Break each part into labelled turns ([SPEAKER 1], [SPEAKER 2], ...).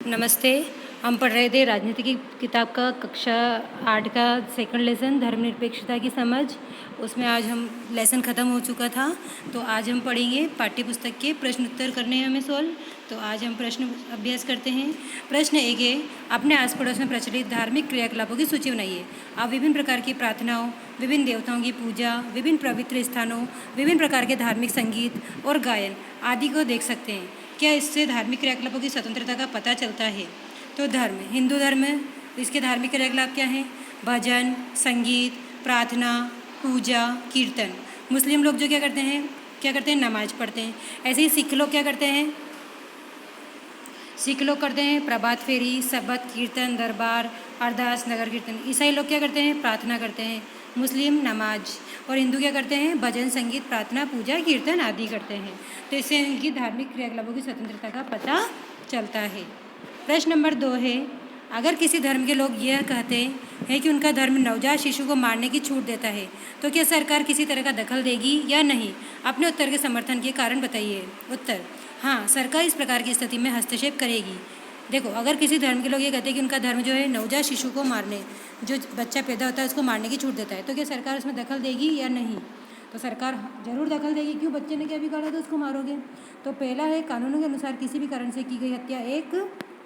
[SPEAKER 1] नमस्ते। हम पढ़ रहे थे राजनीति की किताब का कक्षा 8 का सेकंड लेसन धर्मनिरपेक्षता की समझ। उसमें आज हम लेसन ख़त्म हो चुका था, तो आज हम पढ़ेंगे पाठ्य पुस्तक के प्रश्न उत्तर करने हैं हमें सॉल्व। तो आज हम प्रश्न अभ्यास करते हैं। प्रश्न 1 है, अपने आस पड़ोस में प्रचलित धार्मिक क्रियाकलापों की सूची बनाइए। आप विभिन्न प्रकार की प्रार्थनाओं, विभिन्न देवताओं की पूजा, विभिन्न पवित्र स्थानों, विभिन्न प्रकार के धार्मिक संगीत और गायन आदि को देख सकते हैं। क्या इससे धार्मिक क्रियाकलापों की स्वतंत्रता का पता चलता है? तो धर्म, हिंदू धर्म, इसके धार्मिक क्रियाकलाप क्या हैं? भजन, संगीत, प्रार्थना, पूजा, कीर्तन। मुस्लिम लोग जो क्या करते हैं? नमाज पढ़ते हैं। ऐसे ही सिख लोग क्या करते हैं? सिख लोग करते हैं प्रभात फेरी, सबत, कीर्तन, दरबार, अरदास, नगर कीर्तन। ईसाई लोग क्या करते हैं? प्रार्थना करते हैं। मुस्लिम नमाज। और हिंदू क्या करते हैं? भजन, संगीत, प्रार्थना, पूजा, कीर्तन आदि करते हैं। तो इससे इनकी धार्मिक क्रियाकलापों की स्वतंत्रता का पता चलता है। प्रश्न नंबर 2 है, अगर किसी धर्म के लोग यह कहते हैं कि उनका धर्म नवजात शिशु को मारने की छूट देता है, तो क्या सरकार किसी तरह का दखल देगी या नहीं? अपने उत्तर के समर्थन के कारण बताइए। उत्तर, हाँ, सरकार इस प्रकार की स्थिति में हस्तक्षेप करेगी। देखो, अगर किसी धर्म के लोग ये कहते हैं कि उनका धर्म जो है नवजात शिशु को मारने, जो बच्चा पैदा होता है उसको मारने की छूट देता है, तो क्या सरकार उसमें दखल देगी या नहीं? तो सरकार जरूर दखल देगी। क्यों? बच्चे ने क्या बिगाड़ा तो उसको मारोगे? तो पहला है, कानूनों के अनुसार किसी भी कारण से की गई हत्या एक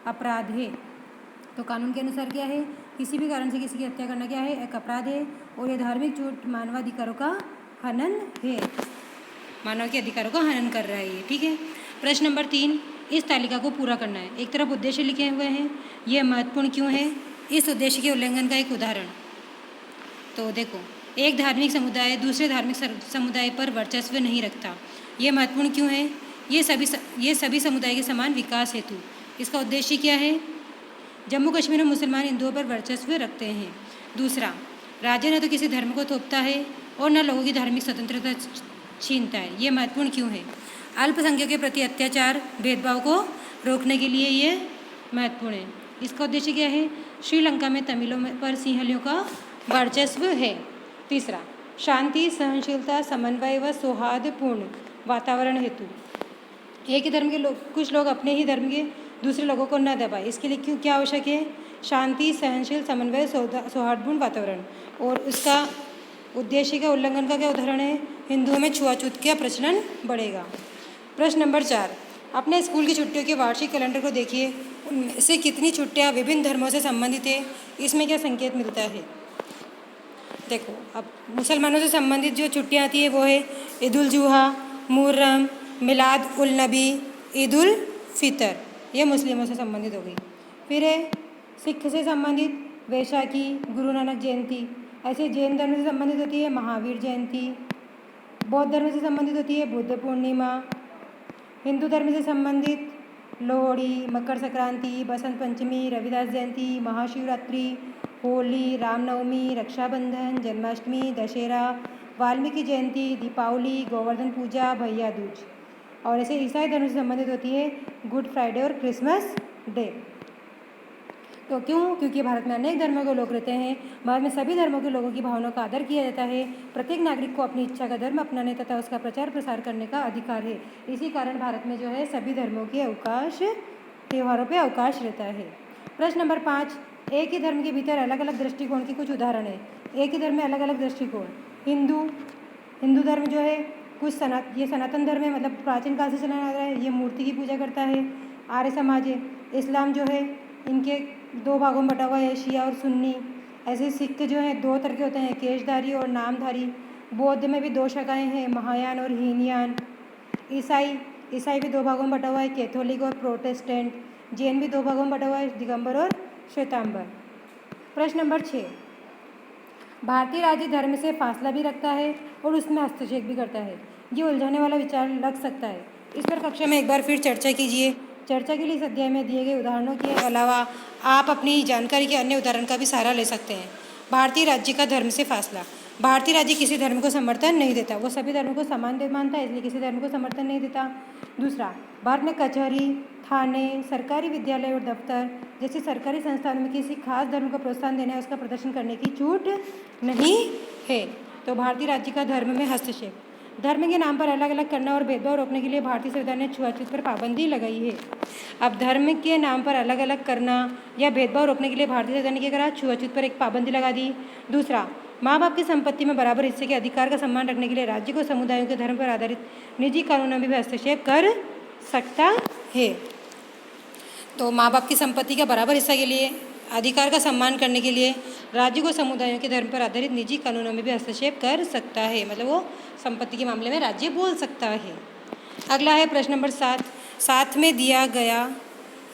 [SPEAKER 1] अपराध है। तो कानून के अनुसार क्या है? किसी भी कारण से किसी की हत्या करना क्या है? एक अपराध है, और यह धार्मिक झूठ मानवाधिकारों का हनन है। मानव के अधिकारों का हनन कर रहा है ये, ठीक है। प्रश्न नंबर 3, इस तालिका को पूरा करना है। एक तरफ उद्देश्य लिखे हुए हैं, यह महत्वपूर्ण क्यों है? इस उद्देश्य के उल्लंघन का एक उदाहरण। तो देखो, एक धार्मिक समुदाय दूसरे धार्मिक समुदाय पर वर्चस्व नहीं रखता, यह महत्वपूर्ण क्यों है? ये सभी समुदाय के समान विकास हेतु। इसका उद्देश्य क्या है? जम्मू कश्मीर में मुसलमान हिंदुओं पर वर्चस्व रखते हैं। दूसरा, राज्य न तो किसी धर्म को थोपता है और न लोगों की धार्मिक स्वतंत्रता छीनता है, ये महत्वपूर्ण क्यों है? अल्पसंख्यकों के प्रति अत्याचार, भेदभाव को रोकने के लिए ये महत्वपूर्ण है। इसका उद्देश्य क्या है? श्रीलंका में तमिलों पर सिंहलियों का वर्चस्व है। तीसरा, शांति, सहनशीलता, समन्वय व सौहार्दपूर्ण वातावरण हेतु। एक ही धर्म के लोग, कुछ लोग अपने ही धर्म के दूसरे लोगों को न दबाए, इसके लिए क्या आवश्यक है? शांति, सहनशील, समन्वय, सौहार्दपूर्ण वातावरण। और उसका उद्देश्य का उल्लंघन का क्या उदाहरण है? हिंदुओं में छुआछूत का प्रचलन बढ़ेगा। प्रश्न नंबर 4, अपने स्कूल की छुट्टियों के वार्षिक कैलेंडर को देखिए, उनमें से कितनी छुट्टियां विभिन्न धर्मों से संबंधित है? इसमें क्या संकेत मिलता है? देखो, अब मुसलमानों से संबंधित जो छुट्टियां आती है वो है ईद उल जुहा, मुहर्रम, मिलाद उल नबी, ईद उल फितर, ये मुस्लिमों से संबंधित हो गई। फिर है सिख से संबंधित वैशाखी, गुरु नानक जयंती। ऐसे जैन धर्म से संबंधित होती है महावीर जयंती। बौद्ध धर्म से संबंधित होती है बुद्ध पूर्णिमा। हिंदू धर्म से संबंधित लोहड़ी, मकर संक्रांति, बसंत पंचमी, रविदास जयंती, महाशिवरात्रि, होली, रामनवमी, रक्षाबंधन, जन्माष्टमी, दशहरा, वाल्मीकि जयंती, दीपावली, गोवर्धन पूजा, भैया दूज। और ऐसे ईसाई धर्म से संबंधित होती है गुड फ्राइडे और क्रिसमस डे। तो क्यों? क्योंकि भारत में अनेक धर्मों के लोग रहते हैं। भारत में सभी धर्मों के लोगों की भावनाओं का आदर किया जाता है। प्रत्येक नागरिक को अपनी इच्छा का धर्म अपनाने तथा उसका प्रचार प्रसार करने का अधिकार है। इसी कारण भारत में जो है सभी धर्मों के त्योहारों पे अवकाश रहता है। प्रश्न नंबर 5, एक ही धर्म के भीतर अलग अलग दृष्टिकोण की कुछ उदाहरण है। एक ही धर्म में अलग अलग दृष्टिकोण। हिंदू धर्म जो है ये सनातन धर्म है, मतलब प्राचीन काल से चला आ रहा है, ये मूर्ति की पूजा करता है। आर्य समाज है। इस्लाम जो है इनके 2 भागों में बटा हुआ है, शिया और सुन्नी। ऐसे सिख जो हैं 2 तरह के होते हैं, केशधारी और नामधारी। बौद्ध में भी 2 शाखाएं हैं, महायान और हीनयान। ईसाई भी 2 भागों में बटा हुआ है, कैथोलिक और प्रोटेस्टेंट। जैन भी 2 भागों में बटा हुआ है, दिगंबर और श्वेतांबर। प्रश्न नंबर 6, भारतीय राज्य धर्म से फासला भी रखता है और उसमें हस्तक्षेप भी करता है, ये उलझाने वाला विचार लग सकता है। इस पर कक्षा में एक बार फिर चर्चा कीजिए। चर्चा के लिए इस अध्याय में दिए गए उदाहरणों के अलावा आप अपनी जानकारी के अन्य उदाहरण का भी सहारा ले सकते हैं। भारतीय राज्य का धर्म से फासला। भारतीय राज्य किसी धर्म को समर्थन नहीं देता, वो सभी धर्मों को समान मानता है, इसलिए किसी धर्म को समर्थन नहीं देता। दूसरा, भारत में कचहरी, थाने, सरकारी विद्यालय और दफ्तर जैसे सरकारी संस्थानों में किसी खास धर्म को प्रोत्साहन देने उसका प्रदर्शन करने की छूट नहीं है। तो भारतीय राज्य का धर्म में हस्तक्षेप। धर्म के नाम पर अलग अलग करना और भेदभाव रोकने के लिए भारतीय संविधान ने छुआछूत पर पाबंदी लगाई है। अब धर्म के नाम पर अलग अलग करना या भेदभाव रोकने के लिए भारतीय संविधान ने क्या करा, छुआछूत पर एक पाबंदी लगा दी। दूसरा, माँ बाप की संपत्ति में बराबर हिस्से के अधिकार का सम्मान रखने के लिए राज्य को समुदायों के धर्म पर आधारित निजी कानूनों में भी हस्तक्षेप कर सकता है। तो माँ बाप की संपत्ति का बराबर हिस्सा के लिए अधिकार का सम्मान करने के लिए राज्य को समुदायों के धर्म पर आधारित निजी कानूनों में भी हस्तक्षेप कर सकता है, मतलब वो संपत्ति के मामले में राज्य बोल सकता है। अगला है प्रश्न नंबर 7 में दिया गया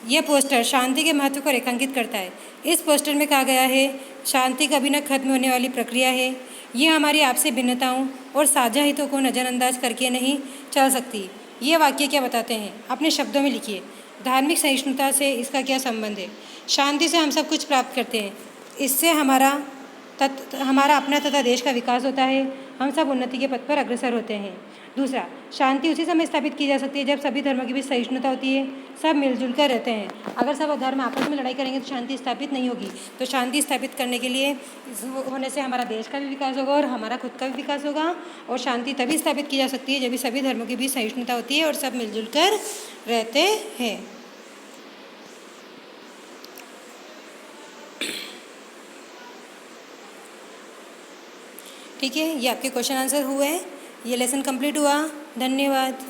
[SPEAKER 1] यह पोस्टर शांति के महत्व को रेखांकित करता है। इस पोस्टर में कहा गया है शांति कभी न खत्म होने वाली प्रक्रिया है, ये हमारी आपसी भिन्नताओं और साझा हितों को नज़रअंदाज करके नहीं चल सकती। ये वाक्य क्या बताते हैं, अपने शब्दों में लिखिए। धार्मिक सहिष्णुता से इसका क्या संबंध है? शांति से हम सब कुछ प्राप्त करते हैं, इससे हमारा अपना तथा देश का विकास होता है, हम सब उन्नति के पथ पर अग्रसर होते हैं। दूसरा, शांति उसी समय स्थापित की जा सकती है जब सभी धर्मों के बीच सहिष्णुता होती है, सब मिलजुल कर रहते हैं। अगर सब धर्म आपस में लड़ाई करेंगे तो शांति स्थापित नहीं होगी। तो शांति स्थापित करने के लिए होने से हमारा देश का भी विकास होगा और हमारा खुद का भी विकास होगा। और शांति तभी स्थापित की जा सकती है जब सभी धर्मों के बीच सहिष्णुता होती है और सब मिलजुल कर रहते हैं। ठीक है, ये आपके क्वेश्चन आंसर हुए हैं। ये लेसन कंप्लीट हुआ। धन्यवाद।